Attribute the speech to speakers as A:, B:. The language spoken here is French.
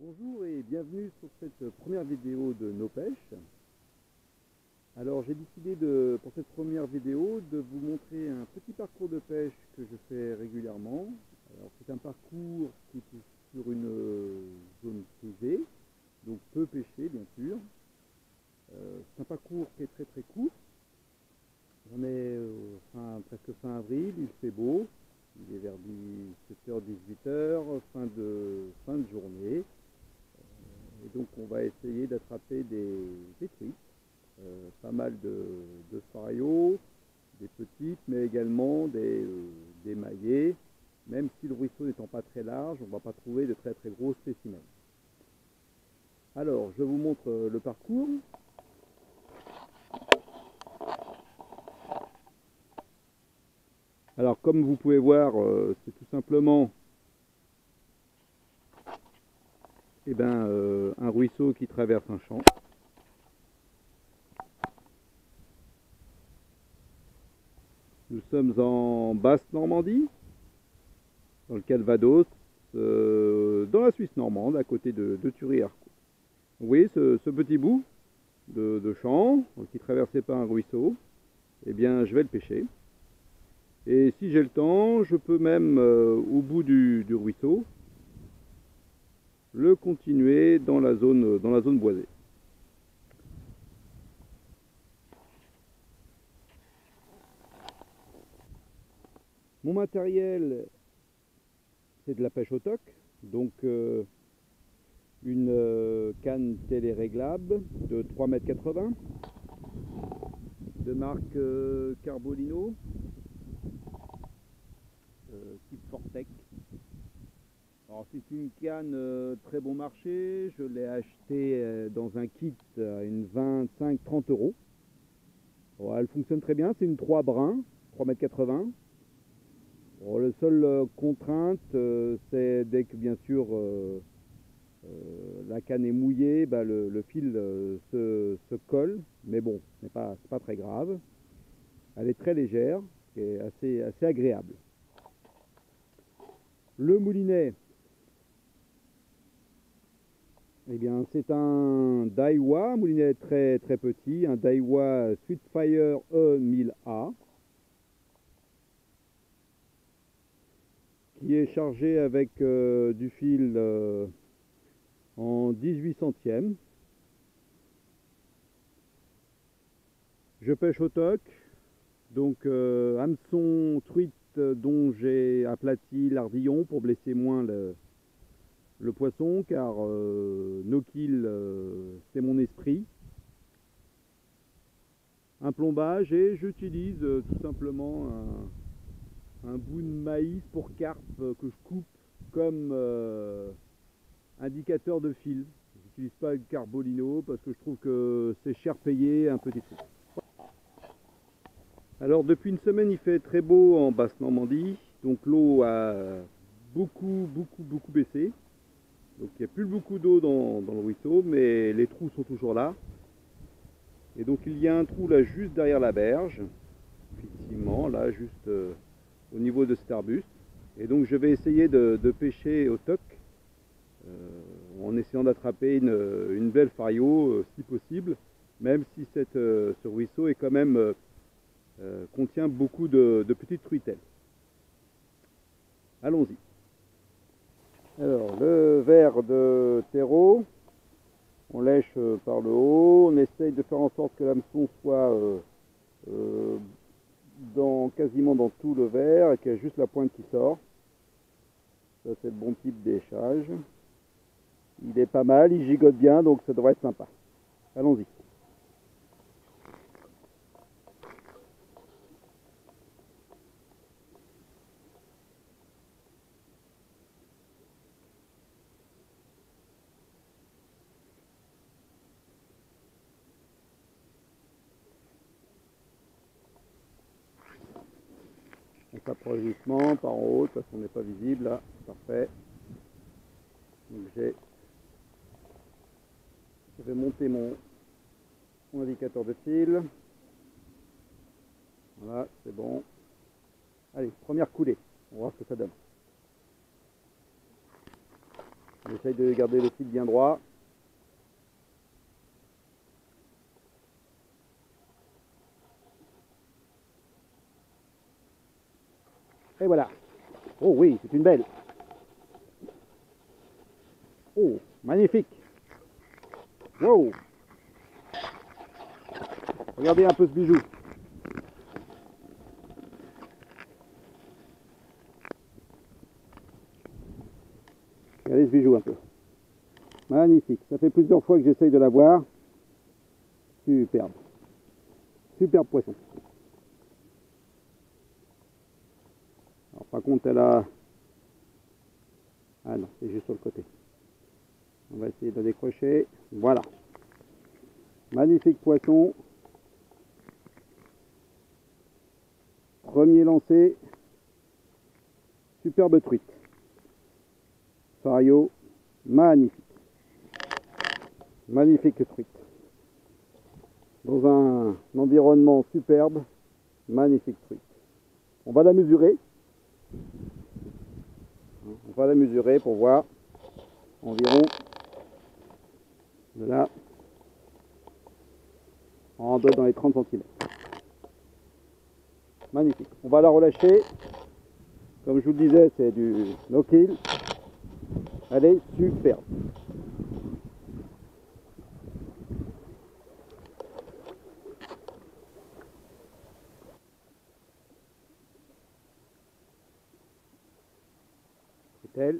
A: Bonjour et bienvenue sur cette première vidéo de nos pêches. Alors j'ai décidé pour cette première vidéo de vous montrer un petit parcours de pêche que je fais régulièrement. Alors c'est un parcours qui est sur une zone taisée, donc peu pêché bien sûr. C'est un parcours qui est très court. On est presque fin avril, il fait beau, il est vers 17h, 18h, fin de journée. Et donc on va essayer d'attraper des truites, pas mal de farios, des petites, mais également des maillets. Même si le ruisseau n'étant pas très large, on ne va pas trouver de très gros spécimens. Alors je vous montre le parcours. Alors comme vous pouvez voir, c'est tout simplement un ruisseau qui traverse un champ. Nous sommes en Basse-Normandie, dans le Calvados, dans la Suisse normande, à côté de Thury-Harcourt. Vous voyez ce petit bout de champ qui est traversé par un ruisseau. Eh bien, je vais le pêcher. Et si j'ai le temps, je peux même, au bout du ruisseau, le continuer dans la zone boisée. Mon matériel, c'est de la pêche au toc, donc une canne téléréglable de 3,80 m, de marque Carbolino, type Fortec. Alors c'est une canne très bon marché, je l'ai acheté dans un kit à une 25-30 €. Bon, elle fonctionne très bien, c'est une 3 brins, 3,80 m. Bon, la seule contrainte, c'est dès que bien sûr la canne est mouillée, le fil se colle, mais bon, c'est pas très grave. Elle est très légère, et assez agréable. Le moulinet, eh bien, c'est un Daiwa, un moulinet très petit, un Daiwa Sweetfire E1000A, qui est chargé avec du fil en 18 centièmes. Je pêche au toc, donc hameçon truite dont j'ai aplati l'ardillon pour blesser moins le poisson, car no kill c'est mon esprit. Un plombage, et j'utilise tout simplement un bout de maïs pour carpe que je coupe comme indicateur de fil. Je n'utilise pas le Carbolino parce que je trouve que c'est cher payé un petit truc. Alors depuis une semaine il fait très beau en Basse-Normandie, donc l'eau a beaucoup baissé. Donc il n'y a plus beaucoup d'eau dans le ruisseau, mais les trous sont toujours là. Et donc il y a un trou là juste derrière la berge, effectivement, là juste au niveau de cet arbuste. Et donc je vais essayer de pêcher au toc, en essayant d'attraper une belle fario si possible, même si ce ruisseau est quand même contient beaucoup de petites truitelles. Allons-y. Alors le verre de terreau, on lèche par le haut, on essaye de faire en sorte que l'hameçon soit quasiment dans tout le verre et qu'il y a juste la pointe qui sort. Ça c'est le bon type d'échage. Il est pas mal, il gigote bien, donc ça devrait être sympa. Allons-y. On s'approche doucement par en haut, de toute façon on n'est pas visible là, parfait. Donc je vais monter mon indicateur de fil. Voilà, c'est bon. Allez, première coulée, on va voir ce que ça donne. J'essaye de garder le fil bien droit. Et voilà. Oh oui, c'est une belle. Oh, magnifique. Wow. Regardez un peu ce bijou. Regardez ce bijou un peu. Magnifique. Ça fait plusieurs fois que j'essaye de la voir. Superbe. Superbe poisson. Alors par contre elle a... Ah non, c'est juste sur le côté. On va essayer de la décrocher. Voilà. Magnifique poisson. Premier lancé. Superbe truite. Fario. Magnifique. Magnifique truite. Dans un environnement superbe. Magnifique truite. On va la mesurer. On va la mesurer pour voir environ de là. On doit être dans les 30 cm. Magnifique. On va la relâcher. Comme je vous le disais, c'est du no-kill. Elle est superbe. C'est elle.